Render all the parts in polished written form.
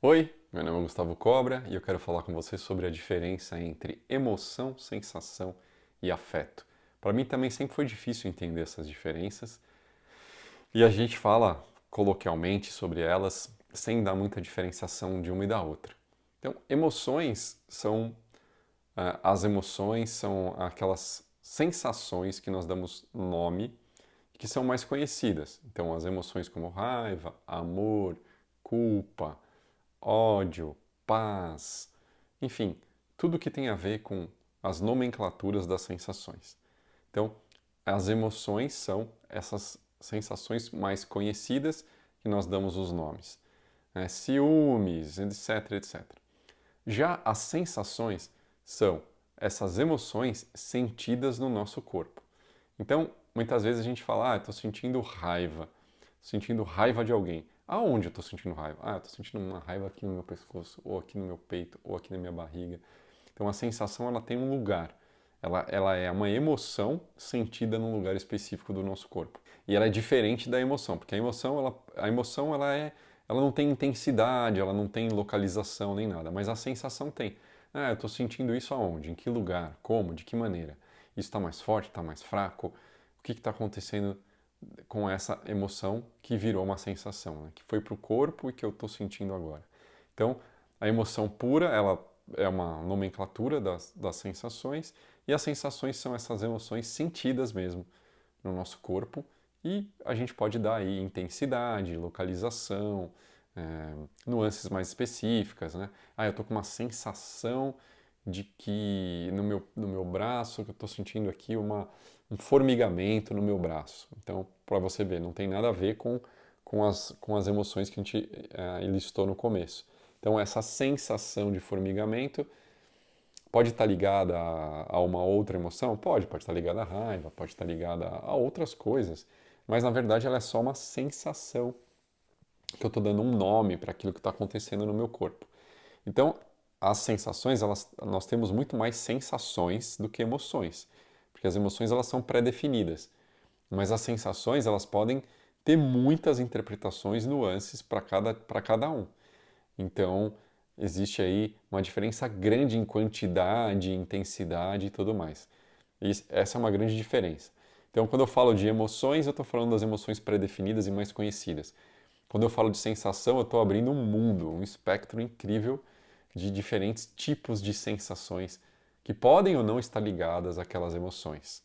Oi, meu nome é Gustavo Cobra e eu quero falar com você sobre a diferença entre emoção, sensação e afeto. Para mim também sempre foi difícil entender essas diferenças e a gente fala coloquialmente sobre elas sem dar muita diferenciação de uma e da outra. Então, as emoções são aquelas sensações que nós damos nome que são mais conhecidas. Então, as emoções como raiva, amor, culpa, ódio, paz, enfim, tudo que tem a ver com as nomenclaturas das sensações. Então, as emoções são essas sensações mais conhecidas que nós damos os nomes, né? Ciúmes, etc, etc. Já as sensações são essas emoções sentidas no nosso corpo. Então, muitas vezes a gente fala, estou sentindo raiva de alguém. Aonde eu estou sentindo raiva? Eu estou sentindo uma raiva aqui no meu pescoço, ou aqui no meu peito, ou aqui na minha barriga. Então, a sensação ela tem um lugar. Ela é uma emoção sentida num lugar específico do nosso corpo. E ela é diferente da emoção, porque ela não tem intensidade, ela não tem localização nem nada, mas a sensação tem. Eu estou sentindo isso aonde? Em que lugar? Como? De que maneira? Isso está mais forte? Está mais fraco? O que está acontecendo com essa emoção que virou uma sensação, né? Que foi para o corpo e que eu estou sentindo agora? Então, a emoção pura, ela é uma nomenclatura das sensações, e as sensações são essas emoções sentidas mesmo no nosso corpo, e a gente pode dar aí intensidade, localização, nuances mais específicas, né? Eu estou com uma sensação de que no meu braço, que eu estou sentindo aqui um formigamento no meu braço. Então, para você ver, não tem nada a ver com as emoções que a gente listou no começo. Então, essa sensação de formigamento pode estar ligada a uma outra emoção? Pode estar ligada à raiva, pode estar ligada a outras coisas, mas na verdade ela é só uma sensação que eu estou dando um nome para aquilo que está acontecendo no meu corpo. Então, as sensações, nós temos muito mais sensações do que emoções, porque as emoções elas são pré-definidas, mas as sensações elas podem ter muitas interpretações, nuances para cada um. Então, existe aí uma diferença grande em quantidade, intensidade e tudo mais. Essa é uma grande diferença. Então, quando eu falo de emoções, eu estou falando das emoções pré-definidas e mais conhecidas. Quando eu falo de sensação, eu estou abrindo um mundo, um espectro incrível de diferentes tipos de sensações que podem ou não estar ligadas àquelas emoções,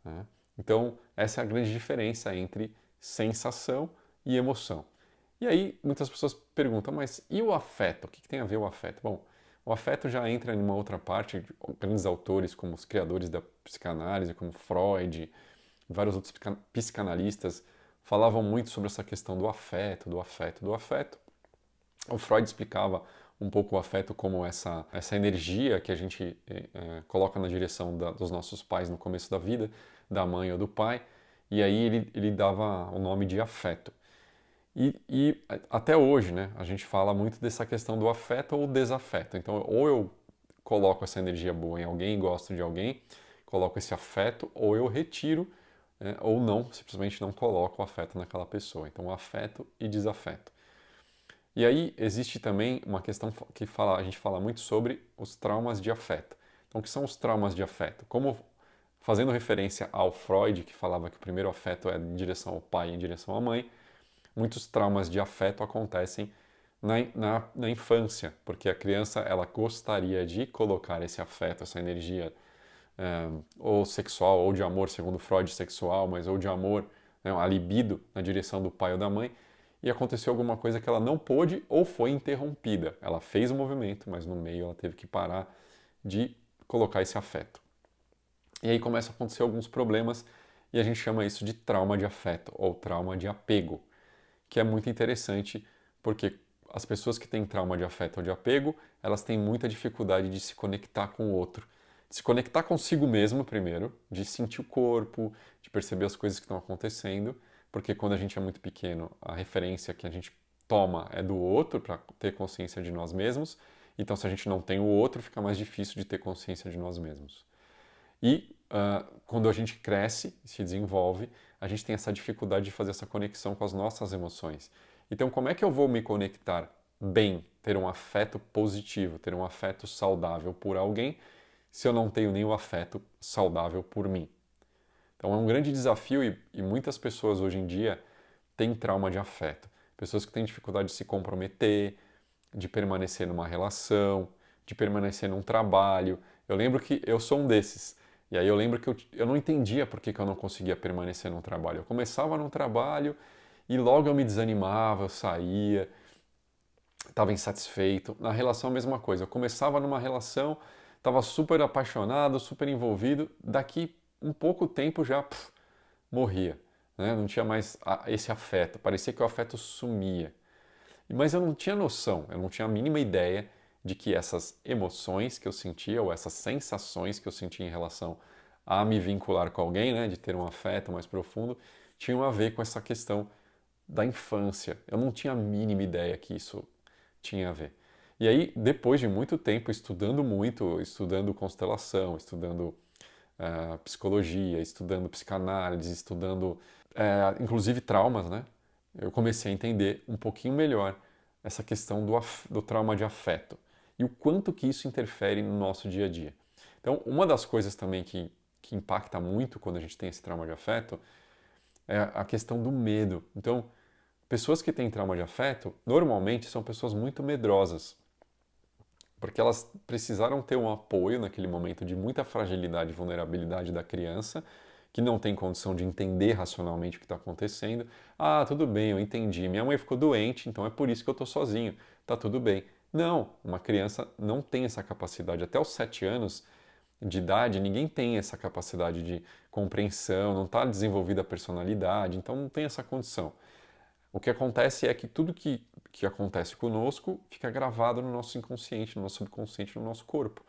né? Então, essa é a grande diferença entre sensação e emoção. E aí, muitas pessoas perguntam, mas e o afeto? O que tem a ver o afeto? Bom, o afeto já entra em uma outra parte, grandes autores como os criadores da psicanálise, como Freud, vários outros psicanalistas falavam muito sobre essa questão do afeto, do afeto, do afeto. O Freud explicava um pouco o afeto como essa energia que a gente coloca na direção dos nossos pais no começo da vida, da mãe ou do pai, e aí ele dava o nome de afeto. E até hoje, né, a gente fala muito dessa questão do afeto ou desafeto. Então, ou eu coloco essa energia boa em alguém, gosto de alguém, coloco esse afeto, ou eu retiro, né, ou não, simplesmente não coloco o afeto naquela pessoa. Então, afeto e desafeto. E aí existe também uma questão que a gente fala muito sobre os traumas de afeto. Então, o que são os traumas de afeto? Como fazendo referência ao Freud, que falava que o primeiro afeto é em direção ao pai e em direção à mãe, muitos traumas de afeto acontecem na infância, porque a criança ela gostaria de colocar esse afeto, essa energia, ou sexual, ou de amor, segundo Freud, sexual, mas ou de amor, né, a libido, na direção do pai ou da mãe, e aconteceu alguma coisa que ela não pôde ou foi interrompida. Ela fez o movimento, mas no meio ela teve que parar de colocar esse afeto. E aí começam a acontecer alguns problemas e a gente chama isso de trauma de afeto ou trauma de apego, que é muito interessante porque as pessoas que têm trauma de afeto ou de apego, elas têm muita dificuldade de se conectar com o outro. De se conectar consigo mesmo primeiro, de sentir o corpo, de perceber as coisas que estão acontecendo, porque quando a gente é muito pequeno, a referência que a gente toma é do outro para ter consciência de nós mesmos. Então, se a gente não tem o outro, fica mais difícil de ter consciência de nós mesmos. E quando a gente cresce e se desenvolve, a gente tem essa dificuldade de fazer essa conexão com as nossas emoções. Então, como é que eu vou me conectar bem, ter um afeto positivo, ter um afeto saudável por alguém, se eu não tenho nenhum afeto saudável por mim? Então é um grande desafio e muitas pessoas hoje em dia têm trauma de afeto. Pessoas que têm dificuldade de se comprometer, de permanecer numa relação, de permanecer num trabalho. Eu lembro que eu sou um desses. E aí eu lembro que eu não entendia por que eu não conseguia permanecer num trabalho. Eu começava num trabalho e logo eu me desanimava, eu saía, estava insatisfeito. Na relação a mesma coisa. Eu começava numa relação, estava super apaixonado, super envolvido. Daqui um pouco tempo já morria. Né? Não tinha mais esse afeto. Parecia que o afeto sumia. Mas eu não tinha noção, eu não tinha a mínima ideia de que essas emoções que eu sentia ou essas sensações que eu sentia em relação a me vincular com alguém, né, de ter um afeto mais profundo, tinham a ver com essa questão da infância. Eu não tinha a mínima ideia que isso tinha a ver. E aí, depois de muito tempo estudando muito, estudando constelação, estudando psicologia, estudando psicanálise, estudando inclusive traumas, né? Eu comecei a entender um pouquinho melhor essa questão do trauma de afeto e o quanto que isso interfere no nosso dia a dia. Então, uma das coisas também que impacta muito quando a gente tem esse trauma de afeto é a questão do medo. Então, pessoas que têm trauma de afeto normalmente são pessoas muito medrosas, porque elas precisaram ter um apoio naquele momento de muita fragilidade e vulnerabilidade da criança, que não tem condição de entender racionalmente o que está acontecendo. Ah, tudo bem, eu entendi. Minha mãe ficou doente, então é por isso que eu estou sozinho. Tá tudo bem. Não, uma criança não tem essa capacidade. Até os 7 anos de idade, ninguém tem essa capacidade de compreensão, não está desenvolvida a personalidade, então não tem essa condição. O que acontece é que tudo que acontece conosco fica gravado no nosso inconsciente, no nosso subconsciente, no nosso corpo.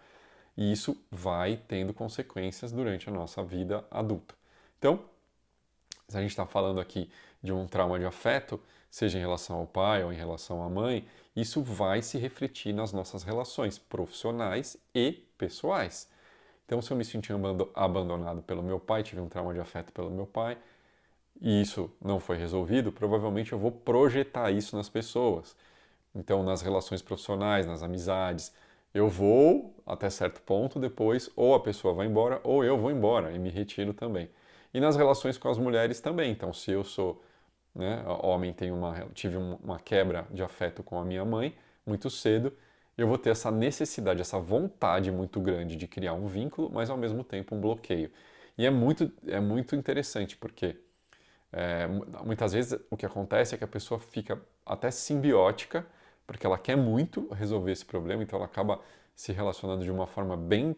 E isso vai tendo consequências durante a nossa vida adulta. Então, se a gente está falando aqui de um trauma de afeto, seja em relação ao pai ou em relação à mãe, isso vai se refletir nas nossas relações profissionais e pessoais. Então, se eu me senti abandonado pelo meu pai, tive um trauma de afeto pelo meu pai, e isso não foi resolvido, provavelmente eu vou projetar isso nas pessoas. Então, nas relações profissionais, nas amizades, eu vou até certo ponto, depois ou a pessoa vai embora ou eu vou embora e me retiro também. E nas relações com as mulheres também. Então, se eu sou, né, homem, tive uma quebra de afeto com a minha mãe muito cedo, eu vou ter essa necessidade, essa vontade muito grande de criar um vínculo, mas ao mesmo tempo um bloqueio. E é muito interessante, porque muitas vezes o que acontece é que a pessoa fica até simbiótica, porque ela quer muito resolver esse problema, então ela acaba se relacionando de uma forma bem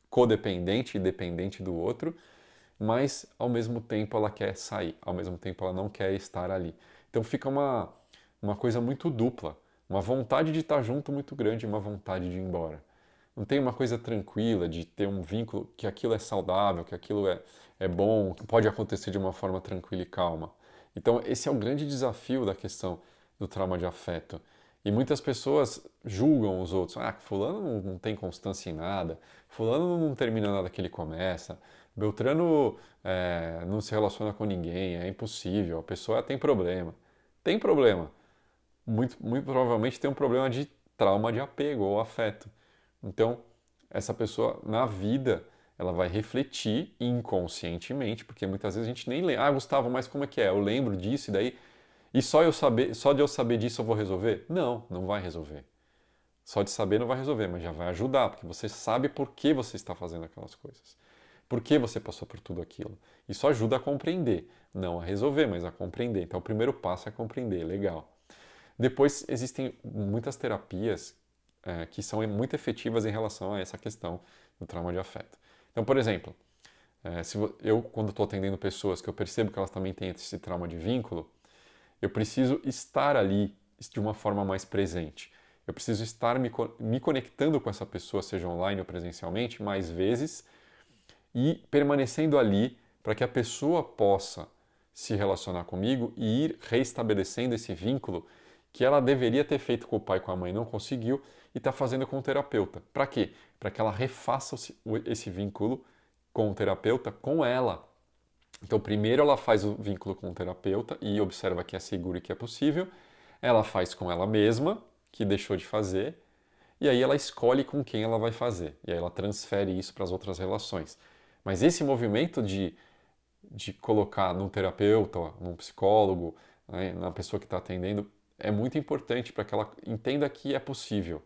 codependente e dependente do outro, mas ao mesmo tempo ela quer sair, ao mesmo tempo ela não quer estar ali. Então fica uma coisa muito dupla, uma vontade de estar junto muito grande e uma vontade de ir embora. Não tem uma coisa tranquila de ter um vínculo, que aquilo é saudável, que aquilo é bom, que pode acontecer de uma forma tranquila e calma. Então, esse é o grande desafio da questão do trauma de afeto. E muitas pessoas julgam os outros. Ah, fulano não tem constância em nada, fulano não termina nada que ele começa, Beltrano não se relaciona com ninguém, é impossível, a pessoa tem problema. Tem problema. Muito provavelmente tem um problema de trauma de apego ou afeto. Então, essa pessoa na vida, ela vai refletir inconscientemente, porque muitas vezes a gente nem lembra. Ah, Gustavo, mas como é que é? Eu lembro disso e daí e só de eu saber disso eu vou resolver? Não, não vai resolver. Só de saber não vai resolver, mas já vai ajudar, porque você sabe por que você está fazendo aquelas coisas. Por que você passou por tudo aquilo. Isso ajuda a compreender, não a resolver, mas a compreender. Então, o primeiro passo é compreender, legal. Depois, existem muitas terapias que são muito efetivas em relação a essa questão do trauma de afeto. Então, por exemplo, eu, quando estou atendendo pessoas que eu percebo que elas também têm esse trauma de vínculo, eu preciso estar ali de uma forma mais presente. Eu preciso estar me conectando com essa pessoa, seja online ou presencialmente, mais vezes e permanecendo ali para que a pessoa possa se relacionar comigo e ir reestabelecendo esse vínculo que ela deveria ter feito com o pai e com a mãe, não conseguiu, e está fazendo com o terapeuta. Para quê? Para que ela refaça esse vínculo com o terapeuta com ela. Então, primeiro ela faz o vínculo com o terapeuta e observa que é seguro e que é possível. Ela faz com ela mesma, que deixou de fazer, e aí ela escolhe com quem ela vai fazer, e aí ela transfere isso para as outras relações. Mas esse movimento de colocar num terapeuta, num psicólogo, né, na pessoa que está atendendo, é muito importante para que ela entenda que é possível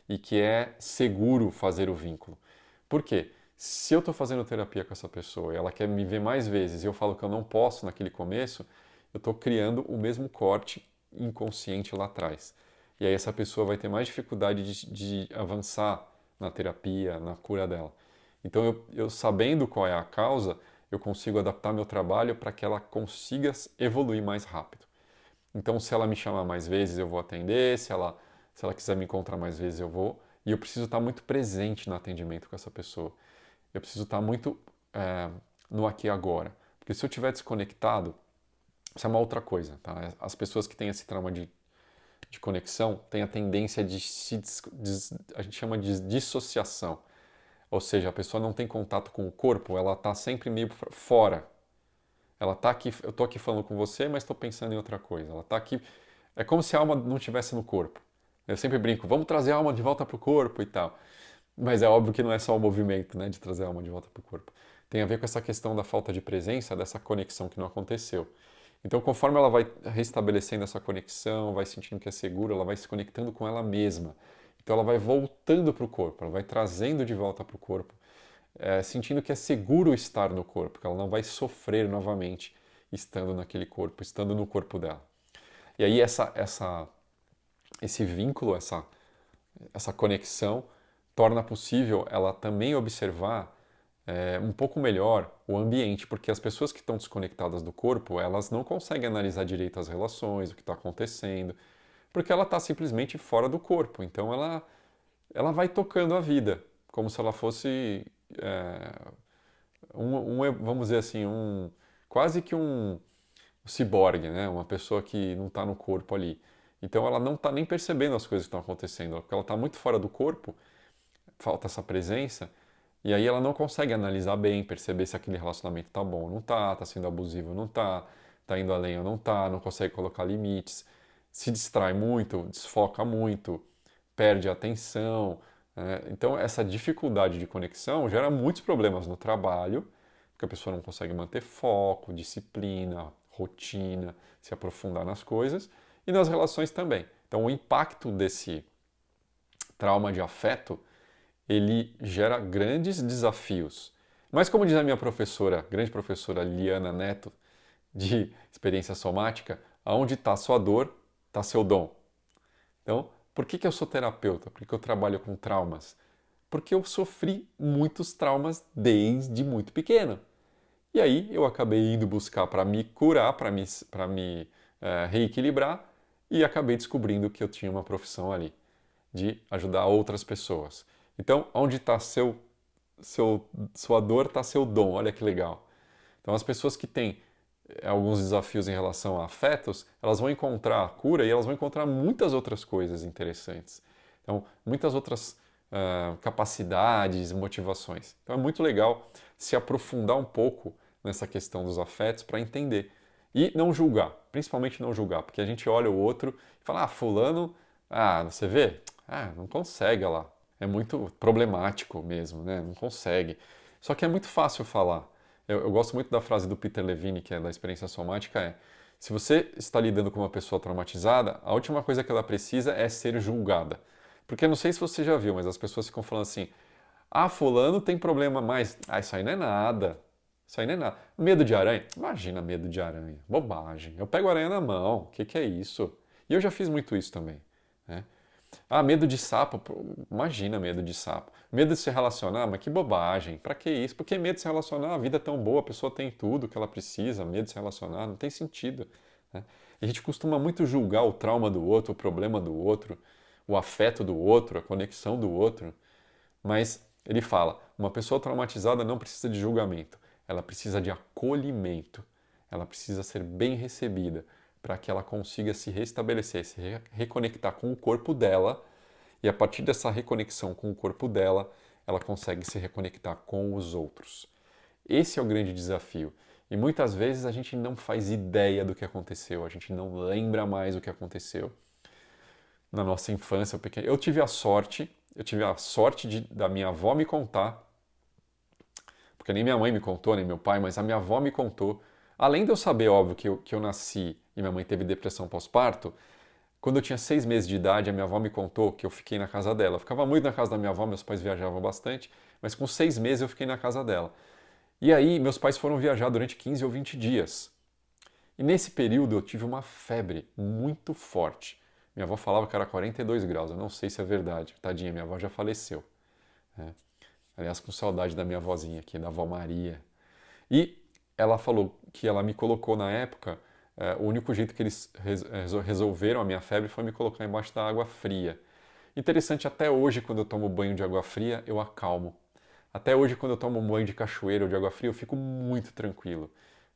e que é seguro fazer o vínculo. Por quê? Se eu estou fazendo terapia com essa pessoa e ela quer me ver mais vezes e eu falo que eu não posso naquele começo, eu estou criando o mesmo corte inconsciente lá atrás. E aí essa pessoa vai ter mais dificuldade de avançar na terapia, na cura dela. Então eu sabendo qual é a causa, eu consigo adaptar meu trabalho para que ela consiga evoluir mais rápido. Então, se ela me chamar mais vezes, eu vou atender, se ela quiser me encontrar mais vezes, eu vou. E eu preciso estar muito presente no atendimento com essa pessoa. Eu preciso estar muito no aqui e agora. Porque se eu estiver desconectado, isso é uma outra coisa, tá? As pessoas que têm esse trauma de conexão têm a tendência de a gente chama de dissociação. Ou seja, a pessoa não tem contato com o corpo, ela está sempre meio fora. Ela está aqui, eu estou aqui falando com você, mas estou pensando em outra coisa. Ela está aqui, é como se a alma não estivesse no corpo. Eu sempre brinco, vamos trazer a alma de volta para o corpo e tal. Mas é óbvio que não é só o movimento, né, de trazer a alma de volta para o corpo. Tem a ver com essa questão da falta de presença, dessa conexão que não aconteceu. Então, conforme ela vai restabelecendo essa conexão, vai sentindo que é segura, ela vai se conectando com ela mesma. Então, ela vai voltando para o corpo, ela vai trazendo de volta para o corpo, sentindo que é seguro estar no corpo, que ela não vai sofrer novamente estando naquele corpo, estando no corpo dela. E aí, esse vínculo, essa conexão, torna possível ela também observar um pouco melhor o ambiente, porque as pessoas que estão desconectadas do corpo, elas não conseguem analisar direito as relações, o que está acontecendo, porque ela está simplesmente fora do corpo. Então ela vai tocando a vida, como se ela fosse, vamos dizer assim, quase que um ciborgue, né? Uma pessoa que não está no corpo ali. Então ela não está nem percebendo as coisas que estão acontecendo, porque ela está muito fora do corpo, falta essa presença, e aí ela não consegue analisar bem, perceber se aquele relacionamento tá bom ou não tá sendo abusivo ou não tá indo além ou não consegue colocar limites, se distrai muito, desfoca muito, perde a atenção. Então essa dificuldade de conexão gera muitos problemas no trabalho, porque a pessoa não consegue manter foco, disciplina, rotina, se aprofundar nas coisas, e nas relações também. Então o impacto desse trauma de afeto ele gera grandes desafios. Mas como diz a minha professora, grande professora Liana Neto, de experiência somática, aonde está sua dor, está seu dom. Então, por que eu sou terapeuta? Porque eu trabalho com traumas? Porque eu sofri muitos traumas desde muito pequeno. E aí eu acabei indo buscar para me curar, para me reequilibrar, e acabei descobrindo que eu tinha uma profissão ali, de ajudar outras pessoas. Então, onde está sua dor, está seu dom. Olha que legal. Então, as pessoas que têm alguns desafios em relação a afetos, elas vão encontrar a cura e elas vão encontrar muitas outras coisas interessantes. Então, muitas outras capacidades, motivações. Então, é muito legal se aprofundar um pouco nessa questão dos afetos para entender. E não julgar, principalmente não julgar, porque a gente olha o outro e fala, fulano, você vê? Não consegue, olha lá. É muito problemático mesmo, né? Não consegue. Só que é muito fácil falar. Eu gosto muito da frase do Peter Levine, que é da experiência somática, se você está lidando com uma pessoa traumatizada, a última coisa que ela precisa é ser julgada. Porque não sei se você já viu, mas as pessoas ficam falando assim, fulano tem problema mais. Isso aí não é nada. Isso aí não é nada. Medo de aranha? Imagina medo de aranha. Bobagem. Eu pego a aranha na mão. O que é isso? E eu já fiz muito isso também, né? Medo de sapo, imagina medo de sapo. Medo de se relacionar, mas que bobagem. Pra que isso? Por que medo de se relacionar? A vida é tão boa, a pessoa tem tudo que ela precisa, medo de se relacionar, não tem sentido, né? E a gente costuma muito julgar o trauma do outro, o problema do outro, o afeto do outro, a conexão do outro. Mas ele fala, uma pessoa traumatizada não precisa de julgamento, ela precisa de acolhimento, ela precisa ser bem recebida, para que ela consiga se restabelecer, se reconectar com o corpo dela, e a partir dessa reconexão com o corpo dela, ela consegue se reconectar com os outros. Esse é o grande desafio. E muitas vezes a gente não faz ideia do que aconteceu, a gente não lembra mais o que aconteceu. na nossa infância, eu tive a sorte da minha avó me contar, porque nem minha mãe me contou, nem meu pai, mas a minha avó me contou. Além de eu saber, óbvio, que eu nasci e minha mãe teve depressão pós-parto, quando eu tinha 6 meses de idade, a minha avó me contou que eu fiquei na casa dela. Eu ficava muito na casa da minha avó, meus pais viajavam bastante, mas com 6 meses eu fiquei na casa dela. E aí, meus pais foram viajar durante 15 ou 20 dias. E nesse período eu tive uma febre muito forte. Minha avó falava que era 42 graus, eu não sei se é verdade. Tadinha, minha avó já faleceu. Né? Aliás, com saudade da minha avózinha aqui, da avó Maria. E ela falou que ela me colocou na época, o único jeito que eles resolveram a minha febre foi me colocar embaixo da água fria. Interessante, até hoje, quando eu tomo banho de água fria, eu acalmo. Até hoje, quando eu tomo um banho de cachoeira ou de água fria, eu fico muito tranquilo.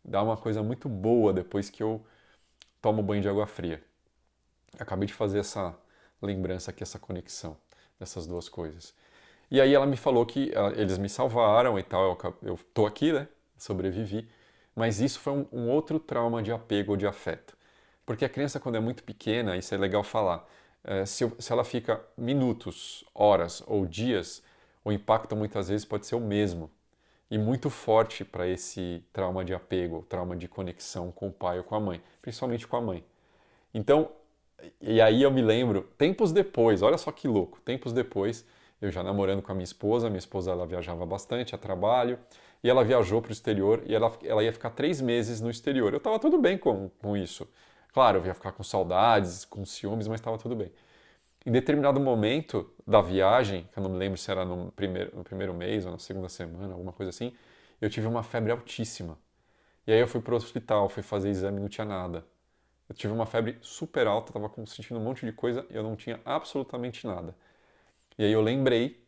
Dá uma coisa muito boa depois que eu tomo banho de água fria. Acabei de fazer essa lembrança aqui, essa conexão dessas duas coisas. E aí ela me falou que eles me salvaram e tal, eu tô aqui, né? Sobrevivi. Mas isso foi um outro trauma de apego ou de afeto. Porque a criança, quando é muito pequena, isso é legal falar, se ela fica minutos, horas ou dias, o impacto muitas vezes pode ser o mesmo. E muito forte para esse trauma de apego, trauma de conexão com o pai ou com a mãe, principalmente com a mãe. Então, e aí eu me lembro, tempos depois, olha só que louco, tempos depois, eu já namorando com a minha esposa ela viajava bastante a trabalho, e ela viajou para o exterior e ela ia ficar 3 meses no exterior. Eu estava tudo bem com isso. Claro, eu ia ficar com saudades, com ciúmes, mas estava tudo bem. Em determinado momento da viagem, que eu não me lembro se era no primeiro mês ou na segunda semana, alguma coisa assim, eu tive uma febre altíssima. E aí eu fui para o hospital, fui fazer exame, não tinha nada. Eu tive uma febre super alta, estava sentindo um monte de coisa e eu não tinha absolutamente nada. E aí eu lembrei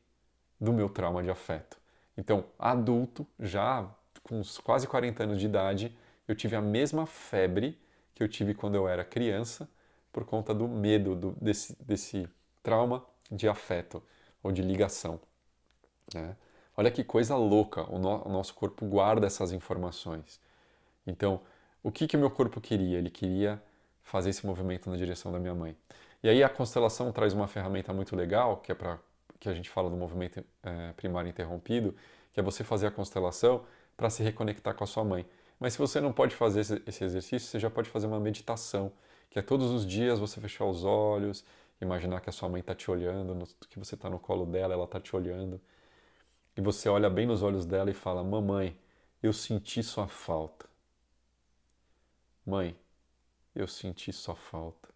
do meu trauma de afeto. Então, adulto, já com uns quase 40 anos de idade, eu tive a mesma febre que eu tive quando eu era criança, por conta do medo desse trauma de afeto ou de ligação. Né? Olha que coisa louca, o nosso corpo guarda essas informações. Então, o que o meu corpo queria? Ele queria fazer esse movimento na direção da minha mãe. E aí a constelação traz uma ferramenta muito legal, que é para que a gente fala do movimento primário interrompido, que é você fazer a constelação para se reconectar com a sua mãe. Mas se você não pode fazer esse exercício, você já pode fazer uma meditação, que é todos os dias você fechar os olhos, imaginar que a sua mãe está te olhando, que você está no colo dela, ela está te olhando, e você olha bem nos olhos dela e fala: mamãe, eu senti sua falta. Mãe, eu senti sua falta.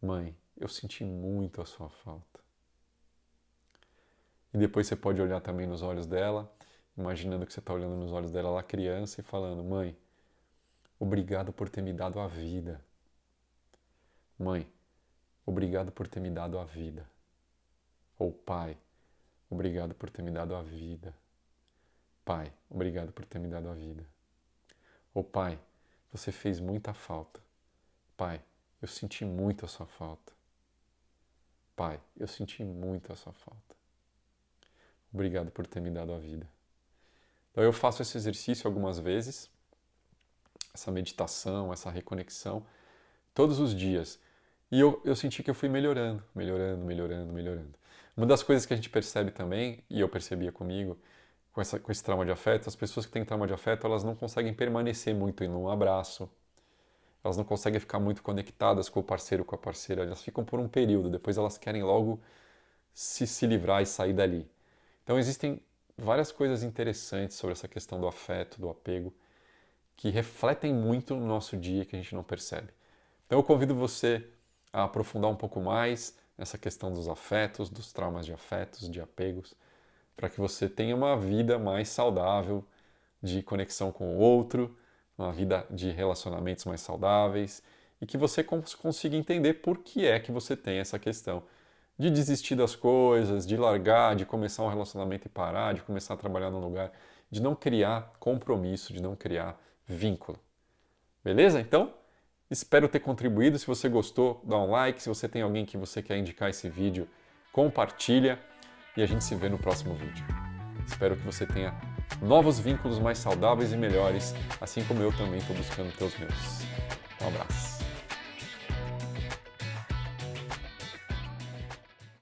Mãe, eu senti muito a sua falta. E depois você pode olhar também nos olhos dela, imaginando que você está olhando nos olhos dela lá criança e falando: mãe, obrigado por ter me dado a vida. Mãe, obrigado por ter me dado a vida. Ou pai, obrigado por ter me dado a vida. Pai, obrigado por ter me dado a vida. Ou pai, você fez muita falta. Pai, eu senti muito a sua falta. Pai, eu senti muito a sua falta. Obrigado por ter me dado a vida. Então eu faço esse exercício algumas vezes, essa meditação, essa reconexão, todos os dias. E eu senti que eu fui melhorando. Uma das coisas que a gente percebe também, e eu percebia comigo, com esse trauma de afeto, as pessoas que têm trauma de afeto, elas não conseguem permanecer muito em um abraço, elas não conseguem ficar muito conectadas com o parceiro, com a parceira, elas ficam por um período, depois elas querem logo se livrar e sair dali. Então existem várias coisas interessantes sobre essa questão do afeto, do apego, que refletem muito no nosso dia que a gente não percebe. Então eu convido você a aprofundar um pouco mais nessa questão dos afetos, dos traumas de afetos, de apegos, para que você tenha uma vida mais saudável, de conexão com o outro, uma vida de relacionamentos mais saudáveis e que você consiga entender por que é que você tem essa questão de desistir das coisas, de largar, de começar um relacionamento e parar, de começar a trabalhar num lugar, de não criar compromisso, de não criar vínculo. Beleza? Então, espero ter contribuído. Se você gostou, dá um like. Se você tem alguém que você quer indicar esse vídeo, compartilha e a gente se vê no próximo vídeo. Espero que você tenha novos vínculos mais saudáveis e melhores, assim como eu também estou buscando ter os meus. Um abraço.